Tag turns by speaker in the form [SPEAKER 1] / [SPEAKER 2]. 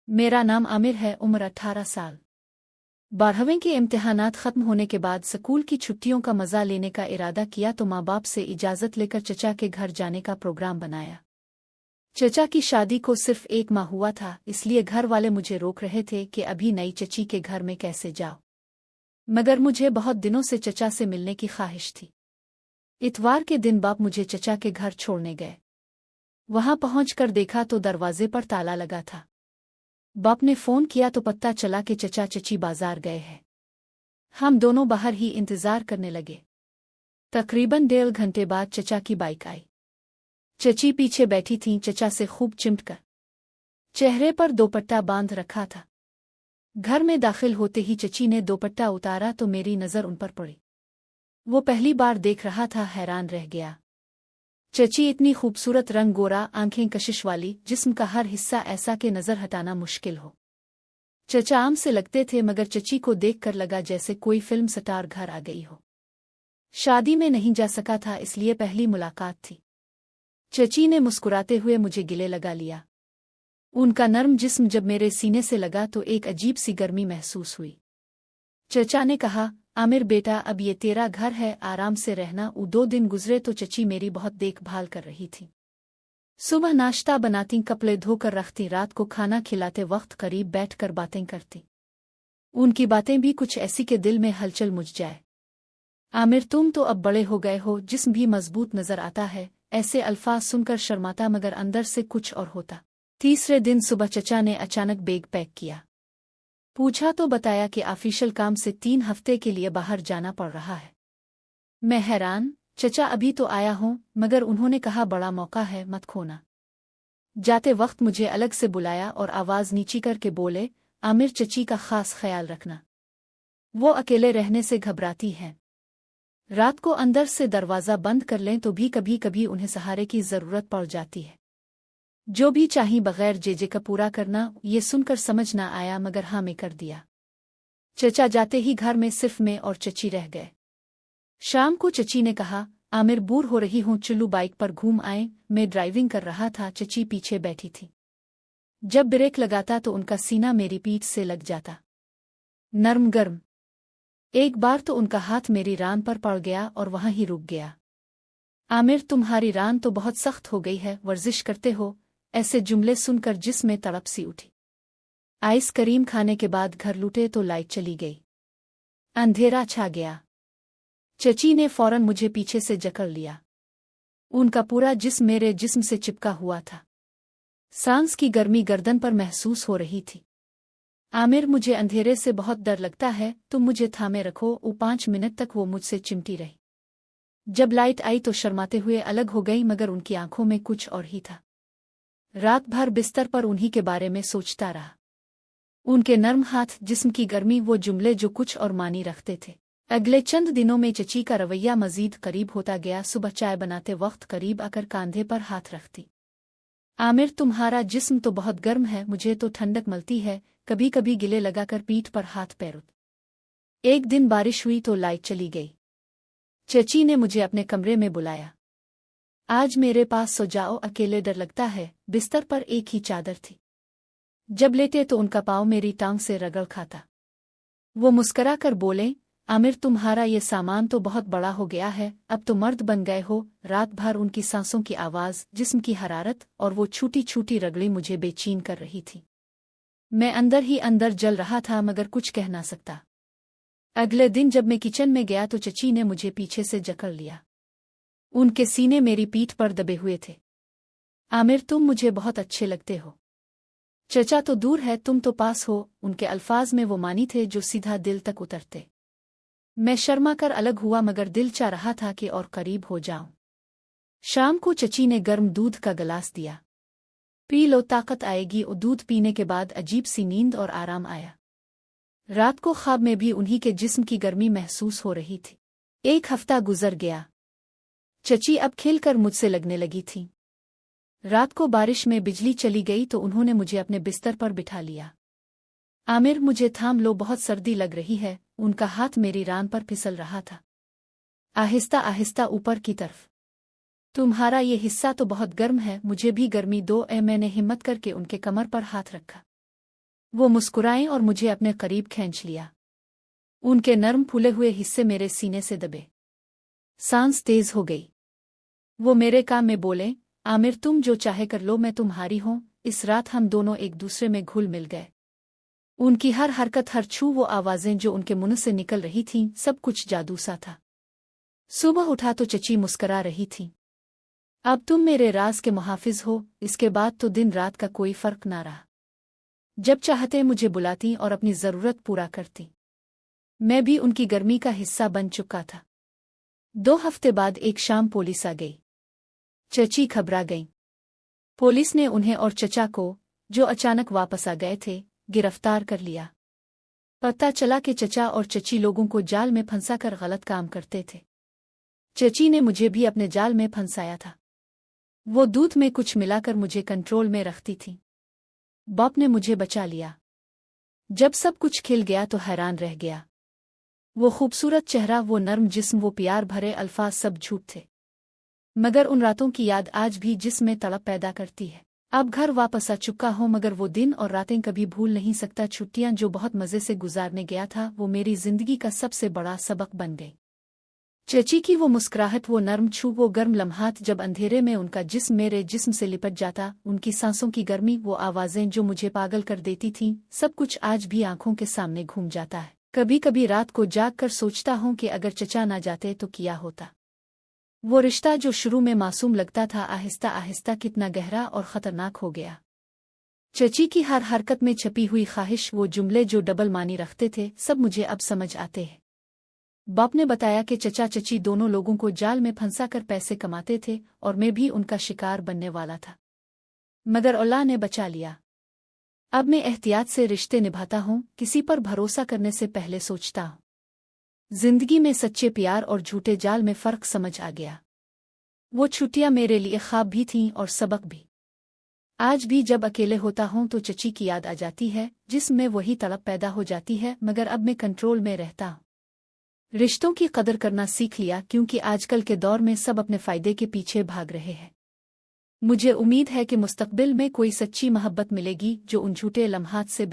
[SPEAKER 1] मेरा नाम आमिर है, उम्र 18 साल। 12वीं के इम्तिहानात ख़त्म होने के बाद स्कूल की छुट्टियों का मज़ा लेने का इरादा किया तो माँ बाप से इजाज़त लेकर चचा के घर जाने का प्रोग्राम बनाया। चचा की शादी को सिर्फ 1 माह हुआ था, इसलिए घर वाले मुझे रोक रहे थे कि अभी नई चची के घर में कैसे जाओ, मगर मुझे बहुत दिनों से चचा से मिलने की ख्वाहिश थी। इतवार के दिन बाप मुझे चचा के घर छोड़ने गए। वहां पहुंचकर देखा तो दरवाजे पर ताला लगा था। बाप ने फ़ोन किया तो पता चला कि चचा चची बाजार गए हैं। हम दोनों बाहर ही इंतज़ार करने लगे। तकरीबन 1.5 घंटे बाद चचा की बाइक आई। चची पीछे बैठी थीं, चचा से खूब चिमटकर चेहरे पर दोपट्टा बांध रखा था। घर में दाखिल होते ही चची ने दोपट्टा उतारा तो मेरी नज़र उन पर पड़ी। वो पहली बार देख रहा था, हैरान रह गया। चची इतनी खूबसूरत, रंग गोरा, आंखें कशिश वाली, जिस्म का हर हिस्सा ऐसा कि नज़र हटाना मुश्किल हो। चचा आम से लगते थे, मगर चची को देखकर लगा जैसे कोई फिल्म स्टार घर आ गई हो। शादी में नहीं जा सका था, इसलिए पहली मुलाकात थी। चची ने मुस्कुराते हुए मुझे गले लगा लिया। उनका नर्म जिस्म जब मेरे सीने से लगा तो एक अजीब सी गर्मी महसूस हुई। चचा ने कहा, आमिर बेटा, अब ये तेरा घर है, आराम से रहना। 2 दिन गुजरे तो चची मेरी बहुत देखभाल कर रही थी। सुबह नाश्ता बनाती, कपड़े धोकर रखती, रात को खाना खिलाते वक्त करीब बैठकर बातें करती। उनकी बातें भी कुछ ऐसी कि दिल में हलचल मुझ जाए। आमिर, तुम तो अब बड़े हो गए हो, जिस्म भी मजबूत नजर आता है। ऐसे अल्फाज सुनकर शर्माता, मगर अंदर से कुछ और होता। तीसरे दिन सुबह चचा ने अचानक बैग पैक किया। पूछा तो बताया कि ऑफिशियल काम से 3 हफ्ते के लिए बाहर जाना पड़ रहा है। मैं हैरान, चचा अभी तो आया हूं, मगर उन्होंने कहा बड़ा मौका है, मत खोना। जाते वक्त मुझे अलग से बुलाया और आवाज नीची करके बोले, आमिर, चची का खास ख्याल रखना, वो अकेले रहने से घबराती हैं। रात को अंदर से दरवाज़ा बंद कर लें तो भी कभी कभी उन्हें सहारे की ज़रूरत पड़ जाती है। जो भी चाहिए बगैर जेजे का पूरा करना। ये सुनकर समझ ना आया, मगर हाँ में कर दिया। चचा जाते ही घर में सिर्फ मैं और चची रह गए। शाम को चची ने कहा, आमिर, बोर हो रही हूँ, चलो बाइक पर घूम आए। मैं ड्राइविंग कर रहा था, चची पीछे बैठी थी। जब ब्रेक लगाता तो उनका सीना मेरी पीठ से लग जाता, नर्म गर्म। एक बार तो उनका हाथ मेरी रान पर पड़ गया और वहां ही रुक गया। आमिर, तुम्हारी रान तो बहुत सख्त हो गई है, वर्जिश करते हो? ऐसे जुमले सुनकर जिस्म में तड़प सी उठी। आइसक्रीम खाने के बाद घर लौटे तो लाइट चली गई। अंधेरा छा गया। चची ने फौरन मुझे पीछे से जकड़ लिया। उनका पूरा जिस्म मेरे जिस्म से चिपका हुआ था। सांस की गर्मी गर्दन पर महसूस हो रही थी। आमिर, मुझे अंधेरे से बहुत डर लगता है, तुम मुझे थामे रखो। 5 मिनट तक वो मुझसे चिमटी रही। जब लाइट आई तो शर्माते हुए अलग हो गई, मगर उनकी आंखों में कुछ और ही था। रात भर बिस्तर पर उन्हीं के बारे में सोचता रहा। उनके नर्म हाथ, जिस्म की गर्मी, वो जुमले जो कुछ और मानी रखते थे। अगले चंद दिनों में चची का रवैया मजीद करीब होता गया। सुबह चाय बनाते वक्त करीब आकर कांधे पर हाथ रखती। आमिर, तुम्हारा जिस्म तो बहुत गर्म है, मुझे तो ठंडक मिलती है। कभी कभी गिले लगाकर पीठ पर हाथ पैर। एक दिन बारिश हुई तो लाइट चली गई। चची ने मुझे अपने कमरे में बुलाया। आज मेरे पास सो जाओ, अकेले डर लगता है। बिस्तर पर एक ही चादर थी। जब लेटे तो उनका पाँव मेरी टांग से रगड़ खाता। वो मुस्करा कर बोले, आमिर, तुम्हारा ये सामान तो बहुत बड़ा हो गया है, अब तो मर्द बन गए हो। रात भर उनकी सांसों की आवाज़, जिस्म की हरारत और वो छूटी छूटी रगड़ी मुझे बेचैन कर रही थी। मैं अंदर ही अंदर जल रहा था, मगर कुछ कह ना सकता। अगले दिन जब मैं किचन में गया तो चची ने मुझे पीछे से जकड़ लिया। उनके सीने मेरी पीठ पर दबे हुए थे। आमिर, तुम मुझे बहुत अच्छे लगते हो। चचा तो दूर है, तुम तो पास हो। उनके अल्फाज में वो मानी थे जो सीधा दिल तक उतरते। मैं शर्मा कर अलग हुआ, मगर दिल चाह रहा था कि और करीब हो जाऊं। शाम को चची ने गर्म दूध का गिलास दिया। पी लो, ताकत आएगी। और दूध पीने के बाद अजीब सी नींद और आराम आया। रात को ख्वाब में भी उन्हीं के जिस्म की गर्मी महसूस हो रही थी। 1 हफ्ता गुजर गया। चची अब खिलकर मुझसे लगने लगी थी। रात को बारिश में बिजली चली गई तो उन्होंने मुझे अपने बिस्तर पर बिठा लिया। आमिर, मुझे थाम लो, बहुत सर्दी लग रही है। उनका हाथ मेरी रान पर फिसल रहा था, आहिस्ता आहिस्ता ऊपर की तरफ। तुम्हारा ये हिस्सा तो बहुत गर्म है, मुझे भी गर्मी दो। मैंने हिम्मत करके उनके कमर पर हाथ रखा। वो मुस्कुराए और मुझे अपने करीब खींच लिया। उनके नर्म फूले हुए हिस्से मेरे सीने से दबे। सांस तेज हो गई। वो मेरे कान में बोले, आमिर तुम जो चाहे कर लो, मैं तुम्हारी हूं। इस रात हम दोनों एक दूसरे में घुल मिल गए। उनकी हर हरकत, हर छू, वो आवाजें जो उनके मुंह से निकल रही थीं, सब कुछ जादू सा था। सुबह उठा तो चची मुस्करा रही थी। अब तुम मेरे राज के मुहाफिज हो। इसके बाद तो दिन रात का कोई फर्क ना रहा। जब चाहते मुझे बुलाती और अपनी जरूरत पूरा करती। मैं भी उनकी गर्मी का हिस्सा बन चुका था। 2 हफ्ते बाद एक शाम पुलिस आ गई। चची घबरा गई। पुलिस ने उन्हें और चचा को, जो अचानक वापस आ गए थे, गिरफ्तार कर लिया। पता चला कि चचा और चची लोगों को जाल में फंसाकर गलत काम करते थे। चची ने मुझे भी अपने जाल में फंसाया था। वो दूध में कुछ मिलाकर मुझे कंट्रोल में रखती थी। बाप ने मुझे बचा लिया। जब सब कुछ खिल गया तो हैरान रह गया। वो खूबसूरत चेहरा, वो नर्म जिस्म, वो प्यार भरे अल्फाज, सब झूठ थे। मगर उन रातों की याद आज भी जिस्म में तड़प पैदा करती है। अब घर वापस आ चुका हूं, मगर वो दिन और रातें कभी भूल नहीं सकता। छुट्टियां जो बहुत मजे से गुजारने गया था, वो मेरी जिंदगी का सबसे बड़ा सबक बन गई। चची की वो मुस्कुराहट, वो नर्म छू, वो गर्म लम्हात, जब अंधेरे में उनका जिस्म मेरे जिस्म से लिपट जाता, उनकी सांसों की गर्मी, वो आवाजें जो मुझे पागल कर देती थीं, सब कुछ आज भी आंखों के सामने घूम जाता है। कभी कभी रात को जाग कर सोचता हूं कि अगर चचा ना जाते तो क्या होता। वो रिश्ता जो शुरू में मासूम लगता था, आहिस्ता आहिस्ता कितना गहरा और खतरनाक हो गया। चची की हर हरकत में छपी हुई ख्वाहिश, वो जुमले जो डबल मानी रखते थे, सब मुझे अब समझ आते हैं। बाप ने बताया कि चचा चची दोनों लोगों को जाल में फंसा कर पैसे कमाते थे और मैं भी उनका शिकार बनने वाला था, मगर अल्लाह ने बचा लिया। अब मैं एहतियात से रिश्ते निभाता हूँ, किसी पर भरोसा करने से पहले सोचता हूँ। जिंदगी में सच्चे प्यार और झूठे जाल में फर्क समझ आ गया। वो छुट्टियां मेरे लिए ख्वाब भी थीं और सबक भी। आज भी जब अकेले होता हूं तो चची की याद आ जाती है, जिसमें वही तड़प पैदा हो जाती है, मगर अब मैं कंट्रोल में रहता हूं। रिश्तों की कदर करना सीख लिया, क्योंकि आजकल के दौर में सब अपने फायदे के पीछे भाग रहे हैं। मुझे उम्मीद है कि मुस्तकबिल में कोई सच्ची मोहब्बत मिलेगी जो उन झूठे लम्हात से